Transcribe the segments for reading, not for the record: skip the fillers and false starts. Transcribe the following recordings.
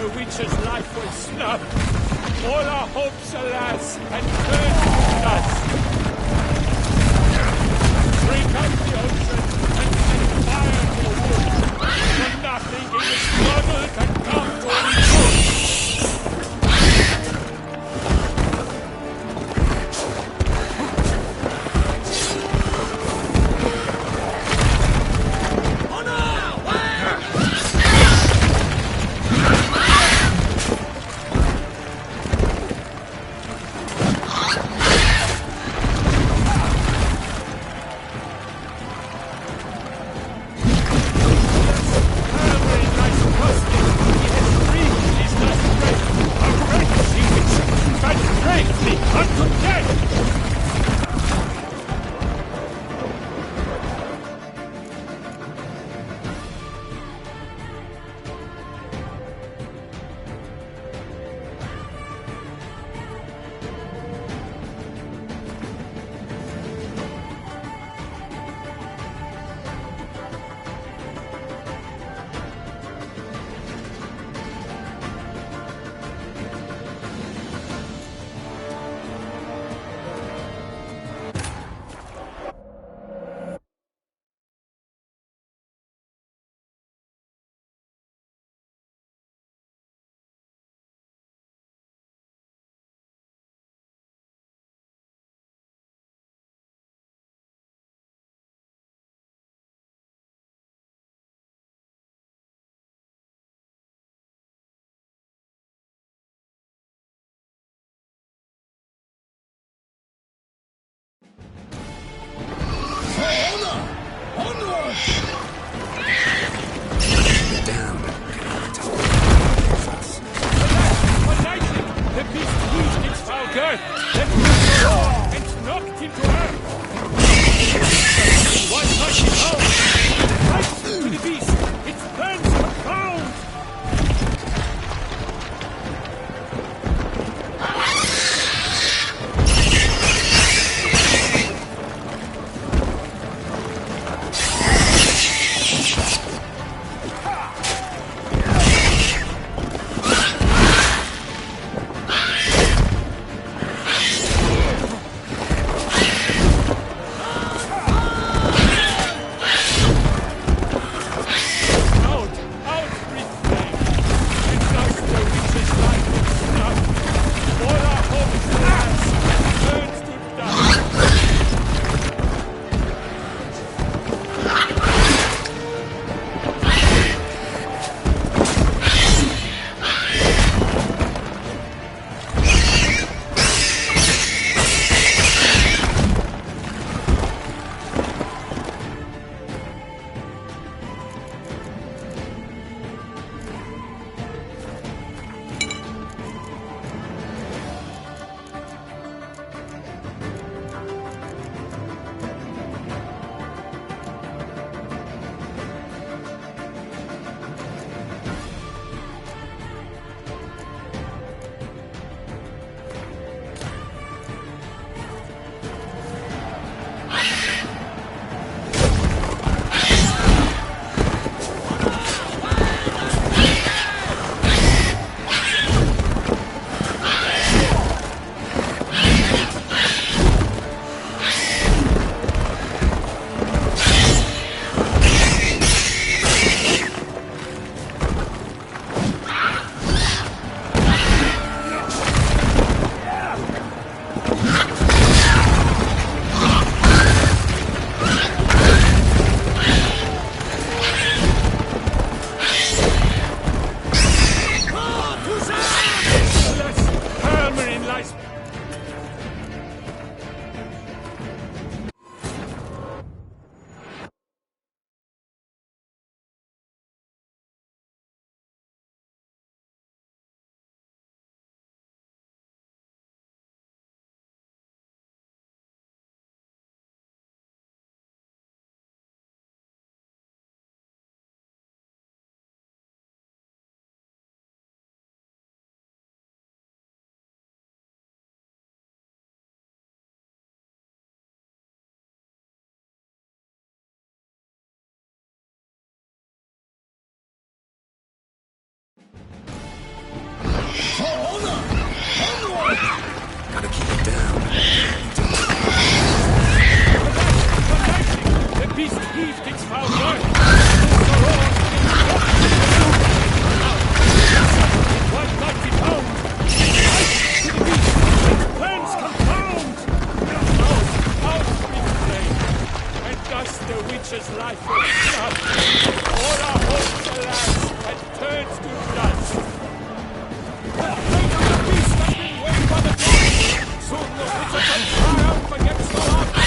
the witch's life was snubbed. All our hopes, alas, had turned to dust. Break up the ocean and set fire to the wood. For nothing in this world can come to any good. beast heaved its foul breath. One mighty pound. Right to the beast. Its plans confound. Out with flame. And thus the witch's life was shut. All our hopes, alas, had turned to dust. The fate of the beast had been weighed by the gods. Soon the witches had triumphed against the odds.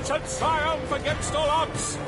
shall triumph against all odds.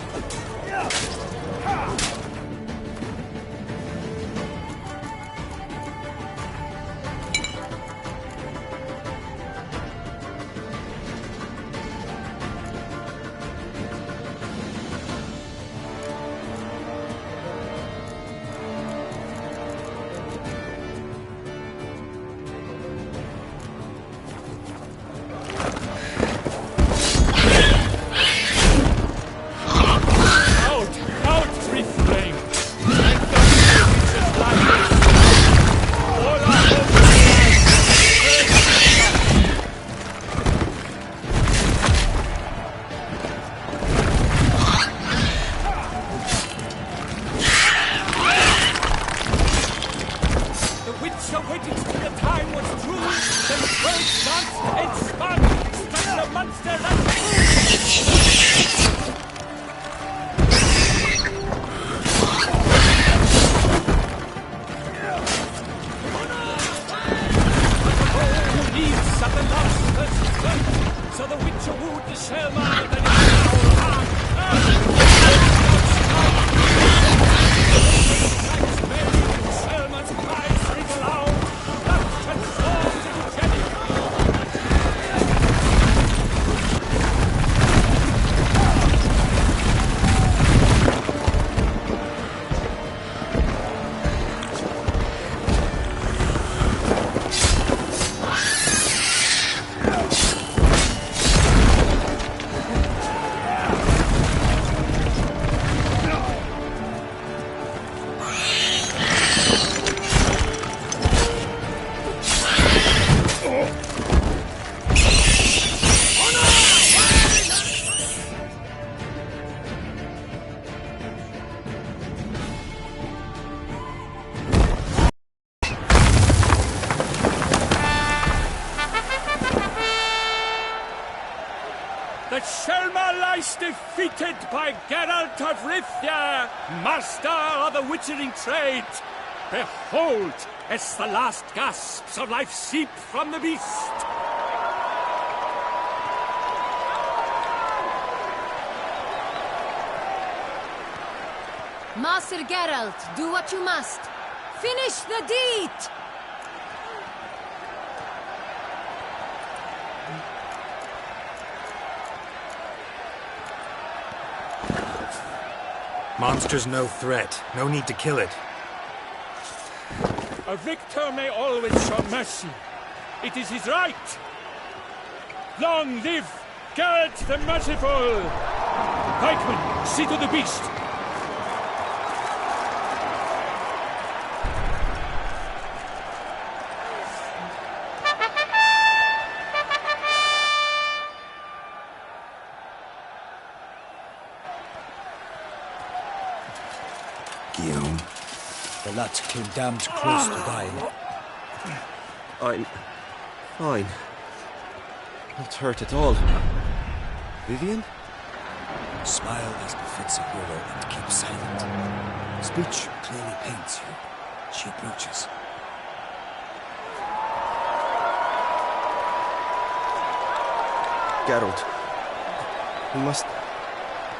master that who leaves at the last first, so the Witcher wooed the Shellman that is now Shellman's cries ring aloud, that transforms into jelly. The Shellman lies defeated by Geralt of Rivia, master of the witchering trade. Behold, as the last gasps of life seep from the beast. Master Geralt, do what you must. Finish the deed! Monster's no threat. No need to kill it. A victor may always show mercy. It is his right. Long live Geralt the Merciful! Pikeman, see to the beast. Guillaume. The lad came damned close to dying. I'm fine. Not hurt at all. Vivian? Smile as befits a hero and keep silent. Speech clearly paints you. She approaches. Geralt. We must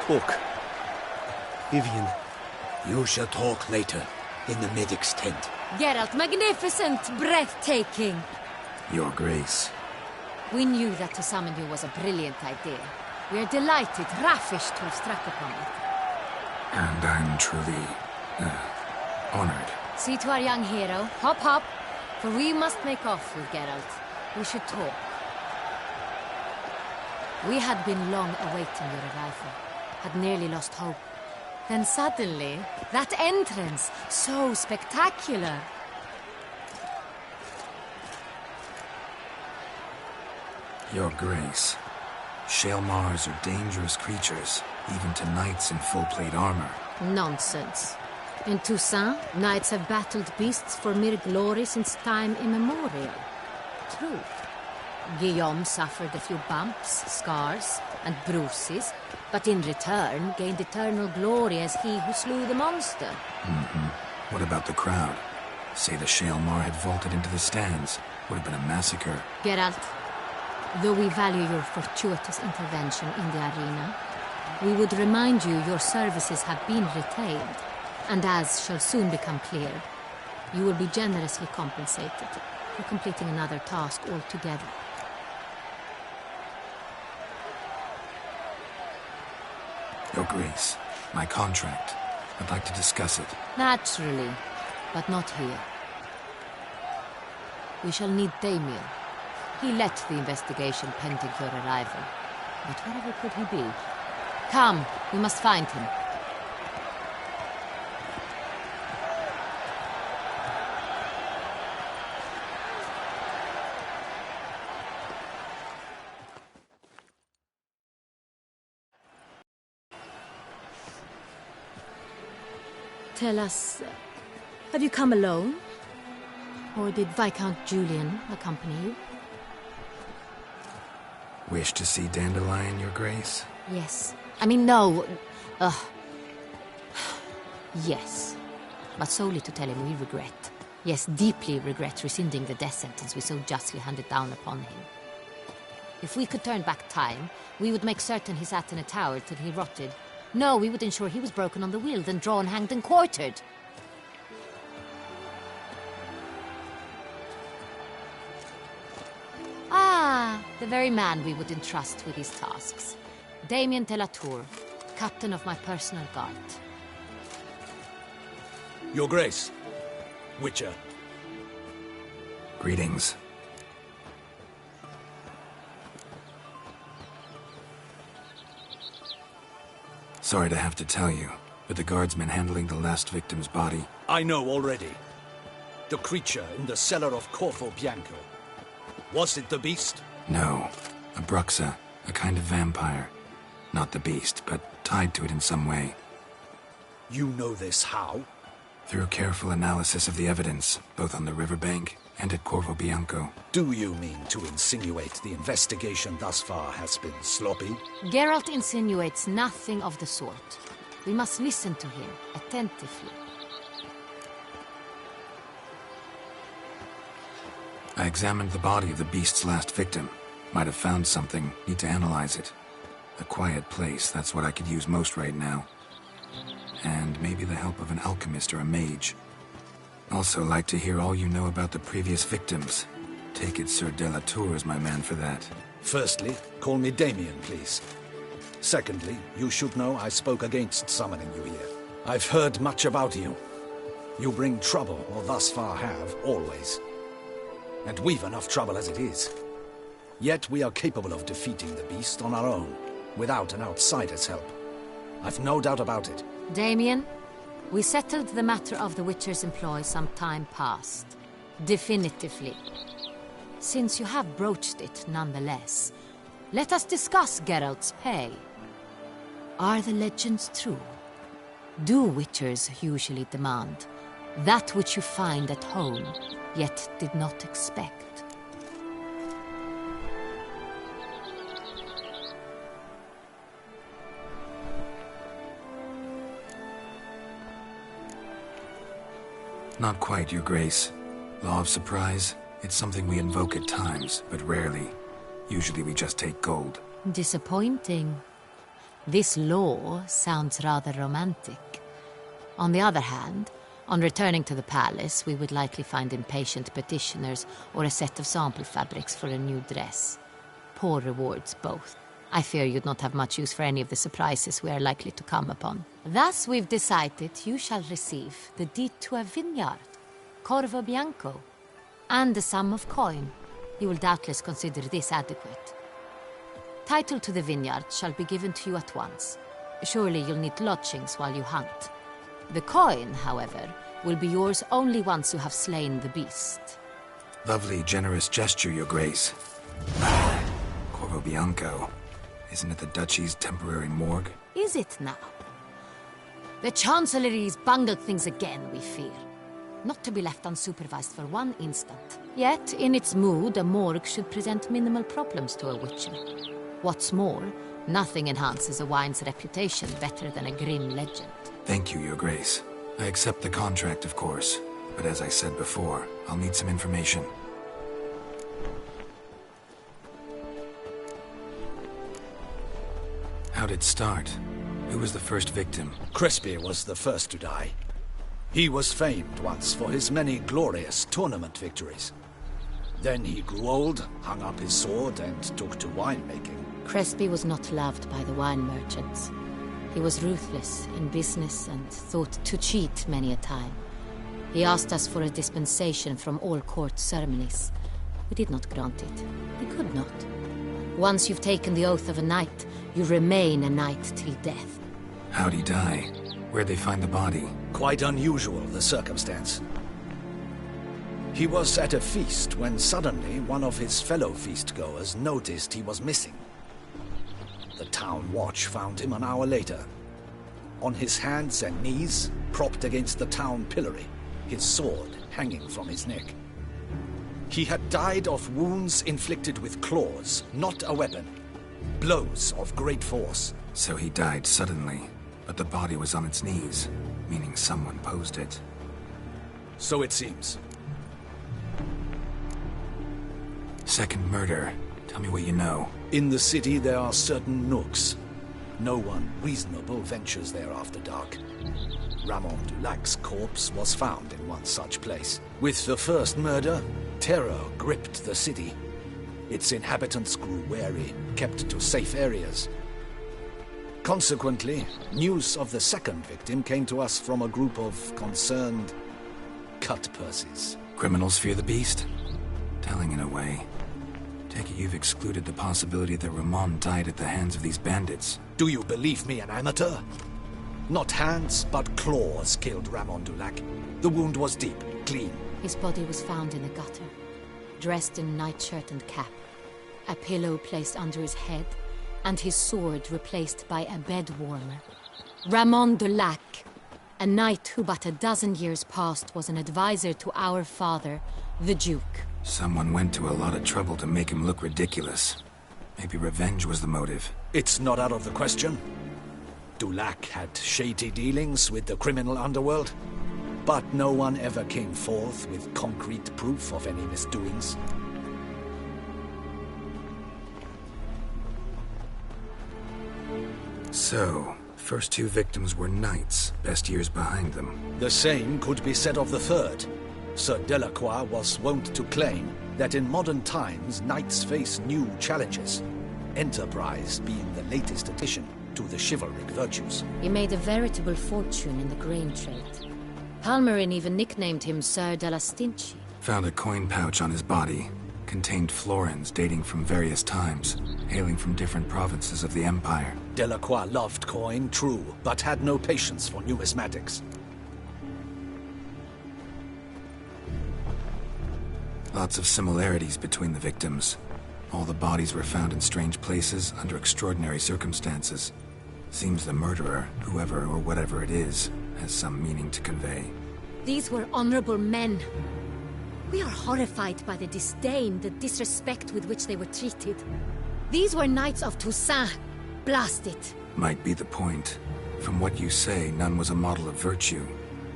talk. Vivian. You shall talk later, in the medic's tent. Geralt, magnificent, breathtaking. Your Grace. We knew that to summon you was a brilliant idea. We are delighted, ravished to have struck upon it. And I'm truly, honored. See to our young hero. Hop, hop. For we must make off with Geralt. We should talk. We had been long awaiting your arrival. Had nearly lost hope. Then suddenly, that entrance, so spectacular. Your Grace. Shaelmars are dangerous creatures, even to knights in full-plate armor. Nonsense. In Toussaint, knights have battled beasts for mere glory since time immemorial. True. Guillaume suffered a few bumps, scars, and bruises, but in return gained eternal glory as he who slew the monster. What about the crowd? Say the Shaelmar had vaulted into the stands. Would have been a massacre. Geralt, though we value your fortuitous intervention in the arena, we would remind you your services have been retained, and as shall soon become clear, you will be generously compensated for completing another task altogether. Your Grace, my contract. I'd like to discuss it. Naturally, but not here. We shall need Damien. He led the investigation pending your arrival. But wherever could he be? Come, we must find him. Tell us, have you come alone? Or did Viscount Julian accompany you? Wish to see Dandelion, Your Grace? Yes. I mean, no. Yes. But solely to tell him we regret. Yes, deeply regret rescinding the death sentence we so justly handed down upon him. If we could turn back time, we would make certain he sat in a tower till he rotted. No, we would ensure he was broken on the wheel, then drawn, hanged, and quartered. Ah, the very man we would entrust with these tasks. Damien de la Tour, captain of my personal guard. Your Grace. Witcher. Greetings. Sorry to have to tell you, but the guardsmen handling the last victim's body... I know already. The creature in the cellar of Corvo Bianco. Was it the beast? No. A Bruxa, a kind of vampire. Not the beast, but tied to it in some way. You know this how? Through careful analysis of the evidence, both on the riverbank and at Corvo Bianco. Do you mean to insinuate the investigation thus far has been sloppy? Geralt insinuates nothing of the sort. We must listen to him attentively. I examined the body of the beast's last victim. Might have found something. Need to analyze it. A quiet place, that's what I could use most right now. And maybe the help of an alchemist or a mage. Also like to hear all you know about the previous victims. Take it Sir de la Tour is my man for that. Firstly, call me Damien, please. Secondly, you should know I spoke against summoning you here. I've heard much about you. You bring trouble, or thus far have, always. And we've enough trouble as it is. Yet we are capable of defeating the beast on our own, without an outsider's help. I've no doubt about it. Damien, we settled the matter of the Witcher's employ some time past. Definitively. Since you have broached it nonetheless, let us discuss Geralt's pay. Are the legends true? Do Witchers usually demand that which you find at home, yet did not expect? Not quite, Your Grace. Law of surprise, it's something we invoke at times, but rarely. Usually we just take gold. Disappointing. This law sounds rather romantic. On the other hand, on returning to the palace, we would likely find impatient petitioners or a set of sample fabrics for a new dress. Poor rewards, both. I fear you'd not have much use for any of the surprises we are likely to come upon. Thus, we've decided you shall receive the deed to a vineyard, Corvo Bianco, and the sum of coin. You will doubtless consider this adequate. Title to the vineyard shall be given to you at once. Surely you'll need lodgings while you hunt. The coin, however, will be yours only once you have slain the beast. Lovely, generous gesture, Your Grace. Corvo Bianco. Isn't it the Duchy's temporary morgue? Is it now? The Chancellery's bungled things again, we fear. Not to be left unsupervised for one instant. Yet, in its mood, a morgue should present minimal problems to a Witcher. What's more, nothing enhances a wine's reputation better than a grim legend. Thank you, Your Grace. I accept the contract, of course. But as I said before, I'll need some information. How'd it start? Who was the first victim? Crespi was the first to die. He was famed once for his many glorious tournament victories. Then he grew old, hung up his sword, and took to winemaking. Crespi was not loved by the wine merchants. He was ruthless in business and thought to cheat many a time. He asked us for a dispensation from all court ceremonies. We did not grant it. We could not. Once you've taken the oath of a knight, you remain a knight till death. How'd he die? Where'd they find the body? Quite unusual, the circumstance. He was at a feast when suddenly one of his fellow feastgoers noticed he was missing. The town watch found him an hour later. On his hands and knees, propped against the town pillory, his sword hanging from his neck. He had died of wounds inflicted with claws, not a weapon. Blows of great force. So he died suddenly, but the body was on its knees, meaning someone posed it. So it seems. Second murder. Tell me what you know. In the city there are certain nooks. No one reasonable ventures there after dark. Ramon Dulac's corpse was found in one such place. With the first murder, terror gripped the city. Its inhabitants grew wary, kept to safe areas. Consequently, news of the second victim came to us from a group of concerned cut-purses. Criminals fear the beast? Telling in a way. Take it you've excluded the possibility that Ramon died at the hands of these bandits. Do you believe me an amateur? Not hands, but claws killed Ramon Dulac. The wound was deep, clean. His body was found in a gutter, dressed in nightshirt and cap, a pillow placed under his head, and his sword replaced by a bed warmer. Ramon Dulac, a knight who but a dozen years past was an advisor to our father, the Duke. Someone went to a lot of trouble to make him look ridiculous. Maybe revenge was the motive. It's not out of the question. Dulac had shady dealings with the criminal underworld, but no one ever came forth with concrete proof of any misdoings. So, first two victims were knights, best years behind them. The same could be said of the third. Sir Delacroix was wont to claim that in modern times knights face new challenges, enterprise being the latest addition to the chivalric virtues. He made a veritable fortune in the grain trade. Palmerin even nicknamed him Sir de la Stinchi. Found a coin pouch on his body. Contained florins dating from various times, hailing from different provinces of the Empire. Delacroix loved coin, true, but had no patience for numismatics. Lots of similarities between the victims. All the bodies were found in strange places under extraordinary circumstances. Seems the murderer, whoever or whatever it is, has some meaning to convey. These were honorable men. We are horrified by the disdain, the disrespect with which they were treated. These were knights of Toussaint. Blast it. Might be the point. From what you say, none was a model of virtue.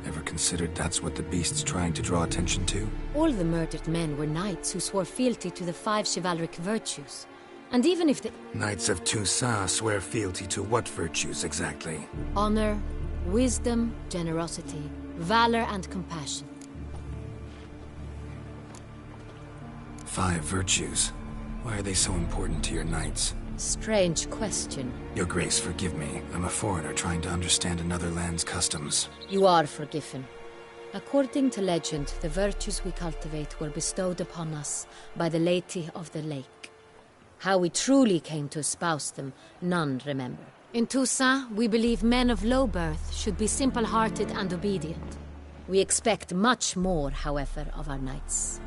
Ever considered that's what the beast's trying to draw attention to? All the murdered men were knights who swore fealty to the 5 chivalric virtues. And even if the... Knights of Toussaint swear fealty to what virtues exactly? Honor, wisdom, generosity, valor, and compassion. 5 virtues. Why are they so important to your knights? Strange question. Your Grace, forgive me. I'm a foreigner trying to understand another land's customs. You are forgiven. According to legend, the virtues we cultivate were bestowed upon us by the Lady of the Lake. How we truly came to espouse them, none remember. In Toussaint, we believe men of low birth should be simple-hearted and obedient. We expect much more, however, of our knights.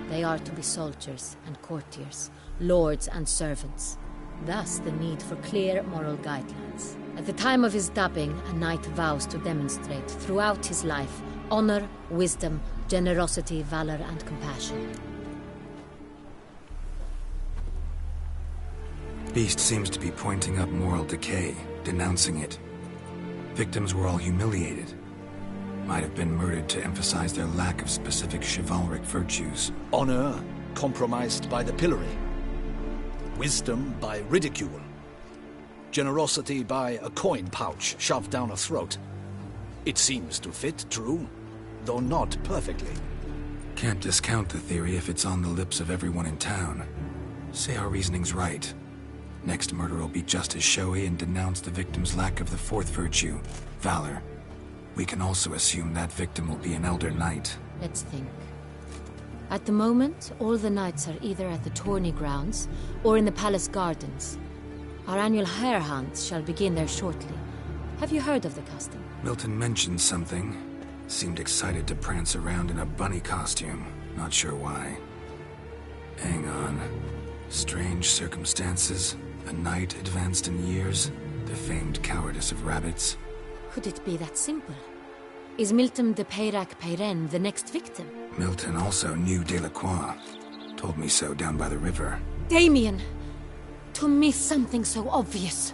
They are to be soldiers and courtiers, lords and servants. Thus the need for clear moral guidelines. At the time of his dubbing, a knight vows to demonstrate throughout his life honor, wisdom, generosity, valor, and compassion. Beast seems to be pointing up moral decay, denouncing it. Victims were all humiliated. Might have been murdered to emphasize their lack of specific chivalric virtues. Honor compromised by the pillory. Wisdom by ridicule. Generosity by a coin pouch shoved down a throat. It seems to fit, true, though not perfectly. Can't discount the theory if it's on the lips of everyone in town. Say our reasoning's right. Next murder will be just as showy and denounce the victim's lack of the 4th virtue, valor. We can also assume that victim will be an elder knight. Let's think. At the moment, all the knights are either at the tourney grounds or in the palace gardens. Our annual hare hunt shall begin there shortly. Have you heard of the custom? Milton mentioned something. Seemed excited to prance around in a bunny costume. Not sure why. Hang on. Strange circumstances. A knight advanced in years. The famed cowardice of rabbits. Could it be that simple? Is Milton de Peyrac Peyren the next victim? Milton also knew Delacroix. Told me so down by the river. Damien! To miss something so obvious.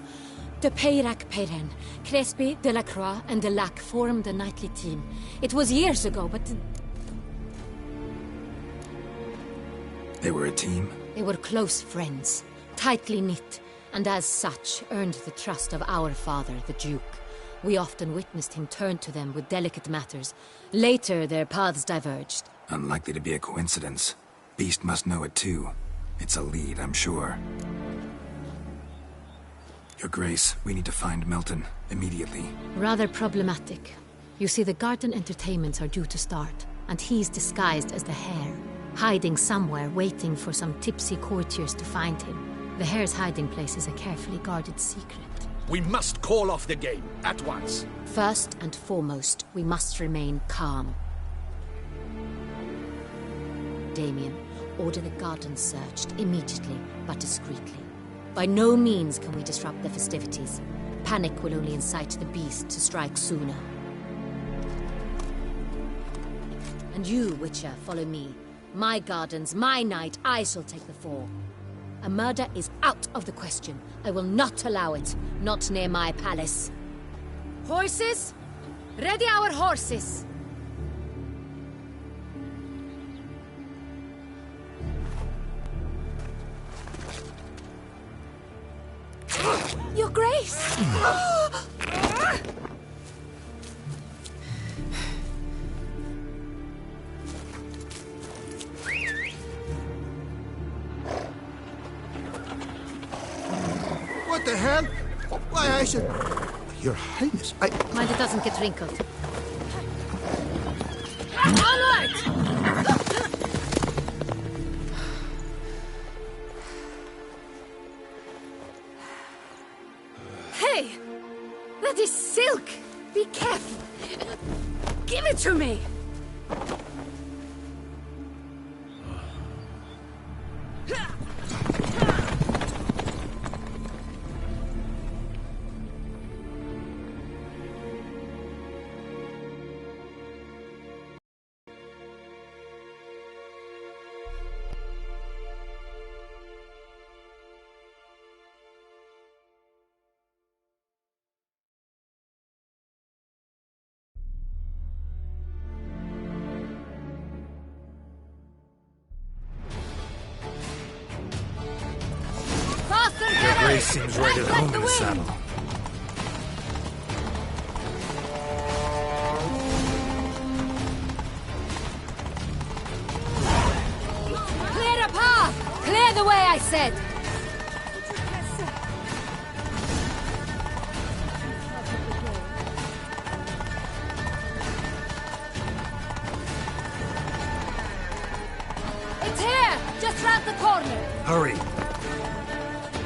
De Peyrac Peyren, Crespi, Delacroix, and Delac formed a knightly team. It was years ago, but... They were a team? They were close friends, tightly knit, and as such earned the trust of our father, the Duke. We often witnessed him turn to them with delicate matters. Later, their paths diverged. Unlikely to be a coincidence. Beast must know it too. It's a lead, I'm sure. Your Grace, we need to find Milton, immediately. Rather problematic. You see, the garden entertainments are due to start, and he's disguised as the Hare, hiding somewhere, waiting for some tipsy courtiers to find him. The Hare's hiding place is a carefully guarded secret. We must call off the game, at once. First and foremost, we must remain calm. Damien, order the garden searched immediately, but discreetly. By no means can we disrupt the festivities. Panic will only incite the beast to strike sooner. And you, Witcher, follow me. My gardens, my night, I shall take the fall. A murder is out of the question. I will not allow it. Not near my palace. Horses? Ready our horses! Your Grace! What the hell? Why, I should... Your Highness, Mind it doesn't get wrinkled. Onward! Hey! That is silk! Be careful! Give it to me! Grace seems right at home in the saddle. Clear a path! Clear the way, I said! It's here! Just round the corner! Hurry!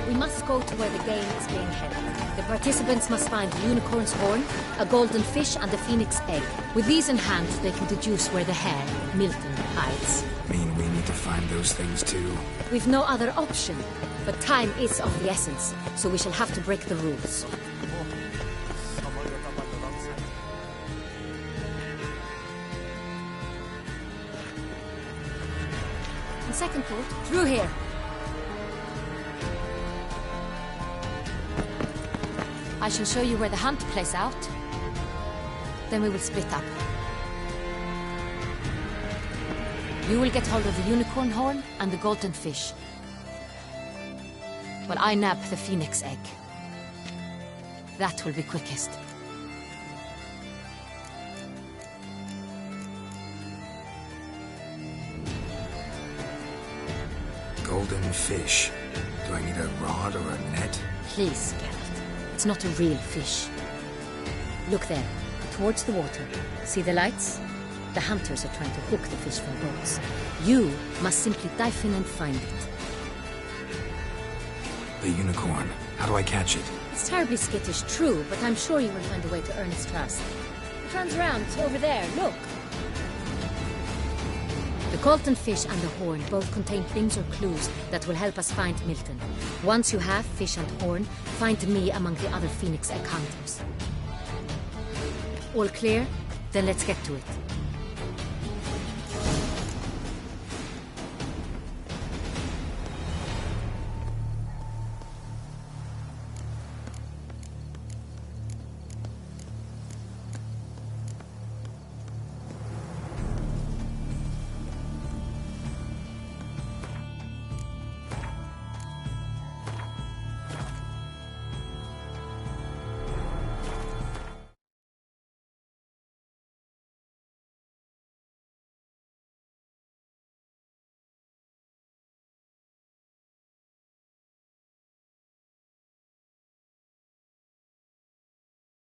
We must go to where the game is being held. The participants must find the unicorn's horn, a golden fish, and a phoenix egg. With these in hand, they can deduce where the Hare, Milton, hides. Mean we need to find those things too? We've no other option, but time is of the essence, so we shall have to break the rules. On second thought, through here. I shall show you where the hunt plays out. Then we will split up. You will get hold of the unicorn horn and the golden fish, while I nab the phoenix egg. That will be quickest. Golden fish. Do I need a rod or a net? Please, Geralt. It's not a real fish. Look there, towards the water. See the lights? The hunters are trying to hook the fish from boats. You must simply dive in and find it. The unicorn. How do I catch it? It's terribly skittish, true, but I'm sure you will find a way to earn its trust. It runs around over there, look. The golden fish and the horn both contain things or clues that will help us find Milton. Once you have fish and horn, find me among the other phoenix egg hunters. All clear? Then let's get to it.